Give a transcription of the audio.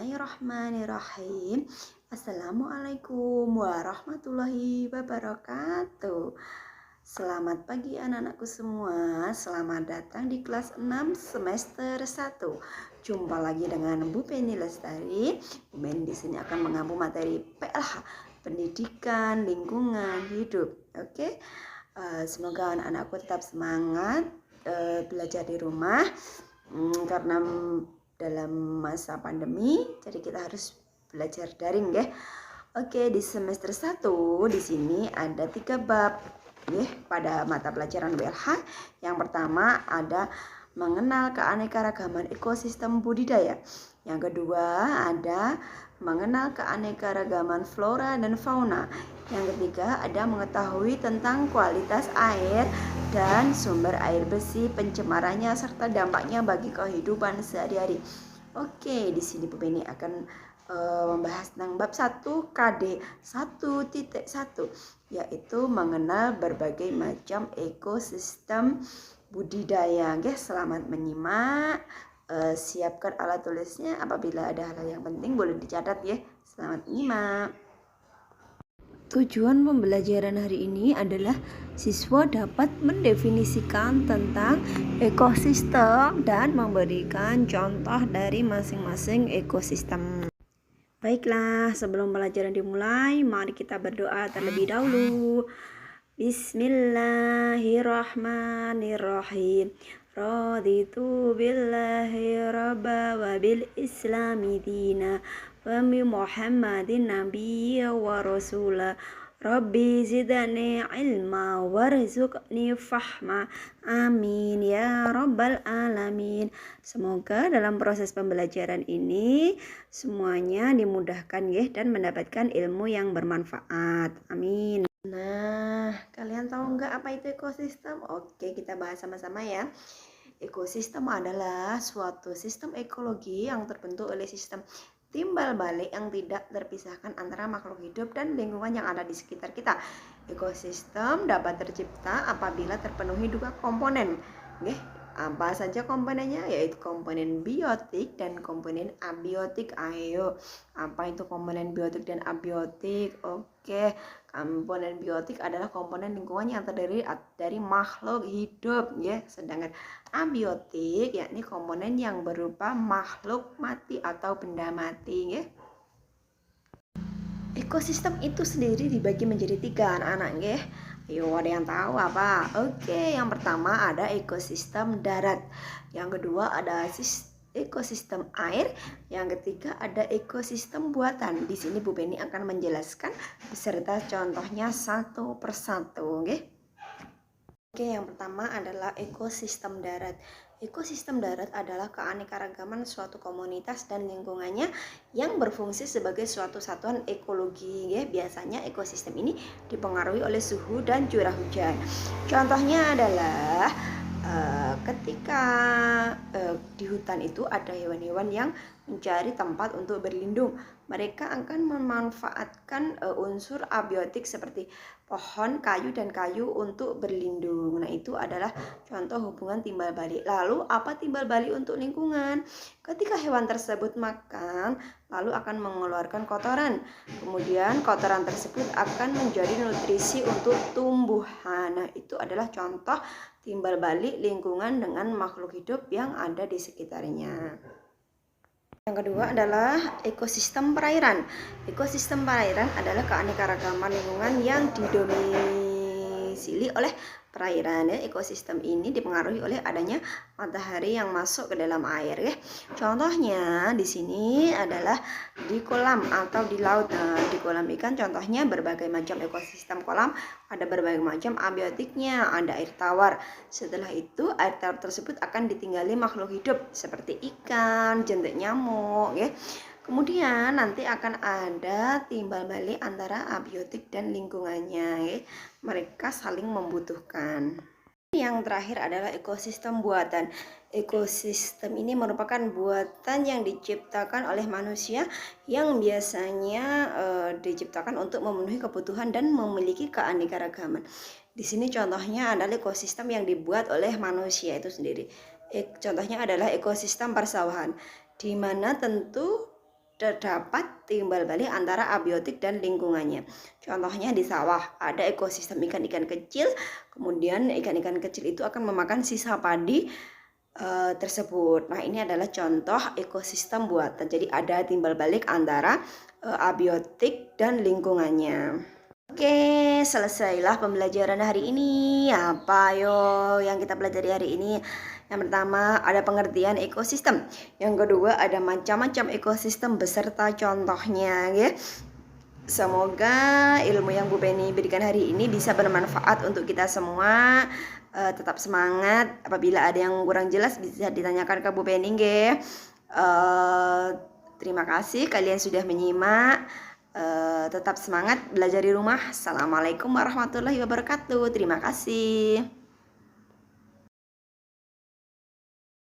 Bismillahirrahmanirrahim. Assalamualaikum warahmatullahi wabarakatuh. Selamat pagi anak-anakku semua. Selamat datang di kelas 6 semester 1. Jumpa lagi dengan Bu Penny Lestari. Bu Penny di sini akan mengampu materi PLH, Pendidikan Lingkungan Hidup. Oke. Semoga anak-anakku tetap semangat belajar di rumah. Karena dalam masa pandemi, jadi kita harus belajar daring ya. Oke, di semester 1 di sini ada 3 bab ya pada mata pelajaran WLH. Yang pertama ada mengenal keanekaragaman ekosistem budidaya. Yang kedua ada mengenal keanekaragaman flora dan fauna. Yang ketiga ada mengetahui tentang kualitas air dan sumber air bersih, pencemarannya serta dampaknya bagi kehidupan sehari-hari. Oke, di sini Bu Penny akan membahas tentang bab 1 KD 1.1 yaitu mengenal berbagai macam ekosistem budidaya. Oke, selamat menyimak. Siapkan alat tulisnya, apabila ada hal yang penting boleh dicatat ya. Selamat menyimak. Tujuan pembelajaran hari ini adalah siswa dapat mendefinisikan tentang ekosistem dan memberikan contoh dari masing-masing ekosistem. Baiklah, sebelum pelajaran dimulai, mari kita berdoa terlebih dahulu. Bismillahirrahmanirrahim. Raditu billahi rabba wa bil islami dina wa bi Muhammadin nabiyya wa rasula. Rabbi zidni ilma warzuqni fahma. Amin ya rabbal alamin. Semoga dalam proses pembelajaran ini semuanya dimudahkan ya dan mendapatkan ilmu yang bermanfaat. Amin. Nah, kalian tahu nggak apa itu ekosistem? Oke, kita bahas sama-sama ya. Ekosistem adalah suatu sistem ekologi yang terbentuk oleh sistem timbal balik yang tidak terpisahkan antara makhluk hidup dan lingkungan yang ada di sekitar kita. Ekosistem dapat tercipta apabila terpenuhi 2 komponen. Oke, apa saja komponennya? Yaitu komponen biotik dan komponen abiotik. Ayo, apa itu komponen biotik dan abiotik? Oke, komponen biotik adalah komponen lingkungan yang terdiri dari makhluk hidup ya. Sedangkan abiotik yakni komponen yang berupa makhluk mati atau benda mati ya. Ekosistem itu sendiri dibagi menjadi 3 anak-anak ya. Ayo, ada yang tahu apa? Oke, yang pertama ada ekosistem darat. Yang kedua ada ekosistem air. Yang ketiga ada ekosistem buatan. Di sini Bu Penny akan menjelaskan beserta contohnya satu persatu, oke? Oke, yang pertama adalah ekosistem darat. Ekosistem darat adalah keanekaragaman suatu komunitas dan lingkungannya yang berfungsi sebagai suatu satuan ekologi. Ya, biasanya ekosistem ini dipengaruhi oleh suhu dan curah hujan. Contohnya adalah ketika di hutan itu ada hewan-hewan yang mencari tempat untuk berlindung. Mereka akan memanfaatkan unsur abiotik seperti pohon, kayu, dan kayu untuk berlindung. Nah, itu adalah contoh hubungan timbal balik. Lalu, apa timbal balik untuk lingkungan? Ketika hewan tersebut makan, lalu akan mengeluarkan kotoran. Kemudian, kotoran tersebut akan menjadi nutrisi untuk tumbuhan. Nah, itu adalah contoh timbal balik lingkungan dengan makhluk hidup yang ada di sekitarnya. Yang kedua adalah ekosistem perairan. Ekosistem perairan adalah keanekaragaman lingkungan yang didomisili oleh perairan ya. Ekosistem ini dipengaruhi oleh adanya matahari yang masuk ke dalam air ya. Contohnya di sini adalah di kolam atau di laut. Nah, di kolam ikan contohnya berbagai macam ekosistem kolam, ada berbagai macam abiotiknya, ada air tawar. Setelah itu air tawar tersebut akan ditinggali makhluk hidup seperti ikan, jentik nyamuk ya. Kemudian nanti akan ada timbal balik antara abiotik dan lingkungannya ya. Mereka saling membutuhkan. Yang terakhir adalah ekosistem buatan. Ekosistem ini merupakan buatan yang diciptakan oleh manusia yang biasanya diciptakan untuk memenuhi kebutuhan dan memiliki keanekaragaman. Di sini contohnya adalah ekosistem yang dibuat oleh manusia itu sendiri. Contohnya adalah ekosistem persawahan, di mana tentu terdapat timbal balik antara abiotik dan lingkungannya. Contohnya di sawah ada ekosistem ikan-ikan kecil, kemudian ikan-ikan kecil itu akan memakan sisa padi tersebut. Nah, ini adalah contoh ekosistem buatan. Jadi ada timbal balik antara abiotik dan lingkungannya. Oke, selesailah pembelajaran hari ini. Apa yo yang kita pelajari hari ini? Yang pertama ada pengertian ekosistem. Yang kedua ada macam-macam ekosistem beserta contohnya, ya. Semoga ilmu yang Bu Penny berikan hari ini bisa bermanfaat untuk kita semua. Tetap semangat. Apabila ada yang kurang jelas bisa ditanyakan ke Bu Penny, ya. Terima kasih kalian sudah menyimak. Tetap semangat belajar di rumah. Assalamualaikum warahmatullahi wabarakatuh. Terima kasih.